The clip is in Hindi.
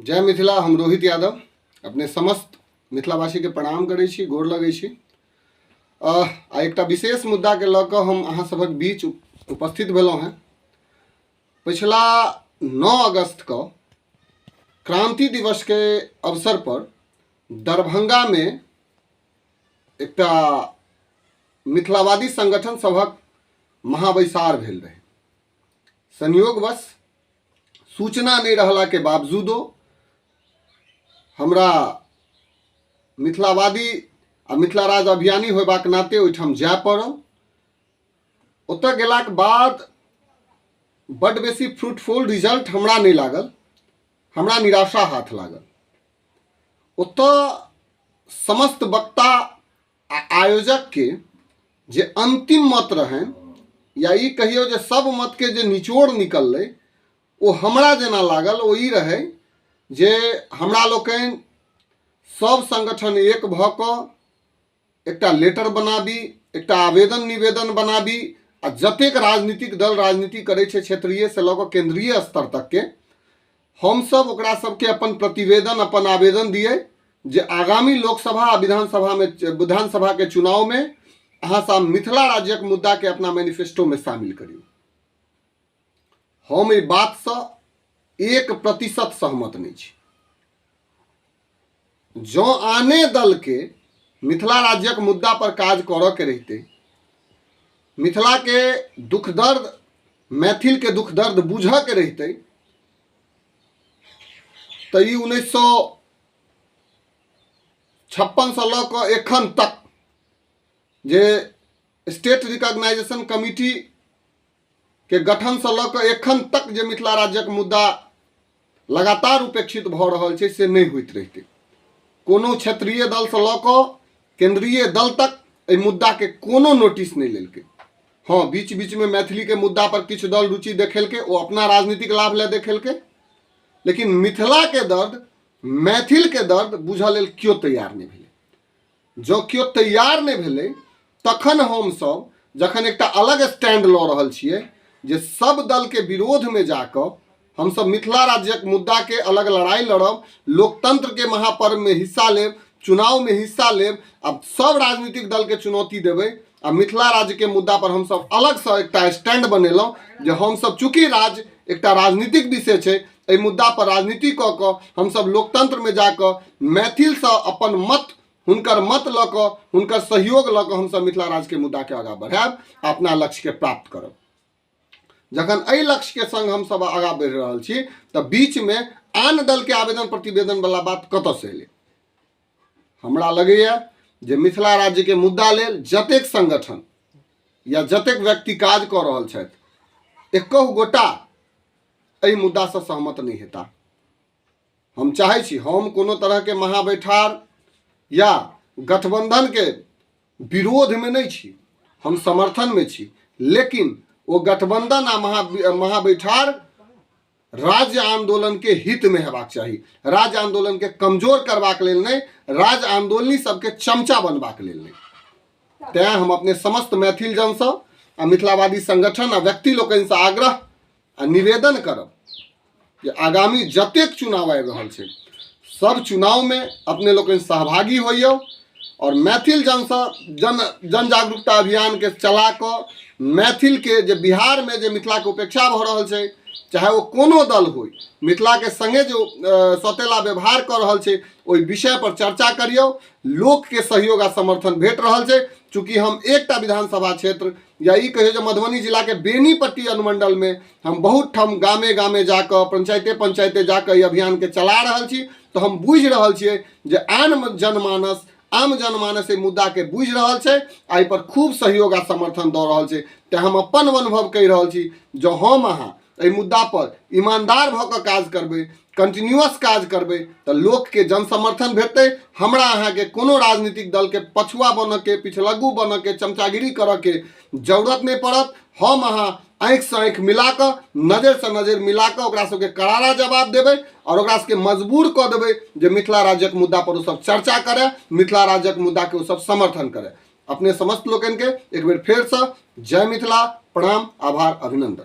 जय मिथिला। हम रोहित यादव अपने समस्त मिथिलावासी के प्रणाम करै छी, गोर लगै छी। आ एकटा विशेष मुद्दा के लऽ कऽ हम अहाँ सभक बीच उपस्थित भेलहुँ हैं। पिछला 9 अगस्त को क्रांति दिवस के अवसर पर दरभंगा में एकटा मिथिलावादी संगठन सभक महाबैसार भेल रहे। संयोगवश सूचना नहीं रहला के बावजूदो हमरा मिथिलावादी आ मिथिला राज अभियानी होबाक नाते ओहिठाम जाय पड़ल। ओतऽ गेलाक बाद बड्ड बेसी फ्रूटफुल रिजल्ट हमरा नहीं लागल, हमरा निराशा हाथ लागल। ओतऽ समस्त वक्ता आ आयोजक के जे अंतिम मत रहन, या ई कहियो जे सब मत के जे निचोड़ निकललै, ओ हमरा जेना लागल ओ ई रहे जे हमरा लोकनि सब संगठन एक भऽ कऽ एकटा लेटर बनाबी, एकटा आवेदन निवेदन बनाबी आ जतेक राजनीतिक दल राजनीति करै छै क्षेत्रीय से लऽ कऽ केंद्रीय स्तर तक के हम सब ओकरा सबके अपन प्रतिवेदन अपन आवेदन दिए जे आगामी लोकसभा आ विधानसभा के चुनाव में अहाँ सब मिथिला राज्यक मुद्दा के अपना मैनिफेस्टो में शामिल करियौ। हम ई बात से 1% सहमत नहीं छी। जो आने दल के मिथिला राज्यक मुद्दा पर काज करऽ के रहते, मिथिला के दुख दर्द, मैथिल के दुख दर्द बुझऽ के रहते, तो ई 1956 से लऽ कऽ एखन तक जे स्टेट रिकॉग्नाइजेशन कमिटी के गठन से लऽ कऽ एखन तक जे मिथिला राज्यक मुद्दा लगातार उपेक्षित भऽ रहल छै से नहीं होइत रहिते। कोनो क्षेत्रीय दल से लऽ कऽ केंद्रीय दल तक एहि मुद्दा के कोनो नोटिस नहीं लेलकै। हाँ, बीच बीच में मैथिली के मुद्दा पर किछ दल रुचि देखेलकै, ओ अपना राजनीतिक लाभ ले देखेलकै, लेकिन मिथिला के दर्द, मैथिल के दर्द बुझऽ लेल क्यों तैयार नहीं भेलै। जो क्यों तैयार नहीं भेलै तखन हम सब जखन एकटा अलग स्टैंड लऽ रहल छियै जे सब दल के विरोध में जाकर हम सब मिथिला राज्यक मुद्दा के अलग लड़ाई लड़ब, लोकतंत्र के महापर्व में हिस्सा लेब, चुनाव में हिस्सा लेब, अब सब राजनीतिक दल के चुनौती देबै आ मिथिला राज्य के मुद्दा पर हम सब अलग से एकटा स्टैंड बनेलहुँ जे हम सब चूंकि राज्य एकटा राजनीतिक विषय छै, एहि मुद्दा पर राजनीति कऽ कऽ हम सब लोकतंत्र में जाकर मैथिल से अपन मत, हुनकर मत लऽ कऽ, हुनकर सहयोग लऽ कऽ हम सब मिथिला राज्य के मुद्दा के आगाँ बढ़ायब, अपना लक्ष्य के प्राप्त करब। जखन एहि लक्ष्य के संग हम सब आगाँ बढ़ि रहल छी तऽ बीच में आन दल के आवेदन प्रतिवेदन वाला बात कतऽ से एलै। हमरा लगैया जे मिथिला राज्य के मुद्दा लेल जतेक संगठन या जतेक व्यक्ति काज कऽ रहल छथि, एको गोटा एहि मुद्दा से सहमत नहीं हेता। हम चाहै छी, हम कोनो तरह के महाबैठार या गठबंधन के विरोध में नहीं छी, हम समर्थन में छी, लेकिन वो गठबंधन आ महाबैठार राज्य आंदोलन के हित में हेबाक चाही, राज्य आंदोलन के कमजोर करबाक लेल नहीं, राज्य आंदोलनी सबके चमचा बनबाक लेल नहीं। तें हम अपने समस्त मैथिल जन से आ मिथिलावादी संगठन आ व्यक्ति लोकनि से आग्रह आ निवेदन करब कि आगामी जतेक चुनाव आबि रहल छै सब चुनाव में अपने लोकनि सहभागी होइयौ और मैथिल जन जागरूकता अभियान के चला कऽ मैथिल के जे बिहार में जे मिथिला के उपेक्षा भऽ रहल छै, चाहे वो कोनो दल होय, मिथिला के संगे जो सौतेला व्यवहार कर रहल छै, ओहि विषय पर चर्चा करियौ। लोक के सहयोग आ समर्थन भेट रहल छै। चूँकि हम एकटा विधानसभा क्षेत्र या ई कहियो जे मधुबनी जिला के बेनीपट्टी अनुमंडल में हम बहुत ठाम गामे गामे जाकर, पंचायते पंचायते जाकर ई अभियान के चला रहल छी, तो हम बुझि रहल छियै जे आम जनमानस एहि मुद्दा के बुझि रहल छै, एहि पर खूब सहयोग आ समर्थन दऽ रहल छै। तेँ हम अपन अनुभव कहि रहल छी, जो हम अहाँ एहि मुद्दा पर ईमानदार भऽ कऽ काज करबै, कंटिन्यूअस काज करबै, तऽ लोक के जन समर्थन भेटतै। हमरा अहाँ के कोनो राजनीतिक दल के पछुआ बनऽ के, पिछलग्गू बनऽ के, चमचागिरी करऽ के जरूरत नहीं पड़त। हम अहाँ आँखि से आँखि मिला कऽ, नजर से नजर मिला कऽ ओकरा सबके करारा जवाब देबै और ओकरा सबके मजबूर कऽ देबै जे मिथिला राज्यक मुद्दा पर ओ सब चर्चा करे, मिथिला राज्यक मुद्दा के ओ सब समर्थन करे। अपने समस्त लोकनि के एक बेर फेर से जय मिथिला, प्रणाम, आभार, अभिनंदन।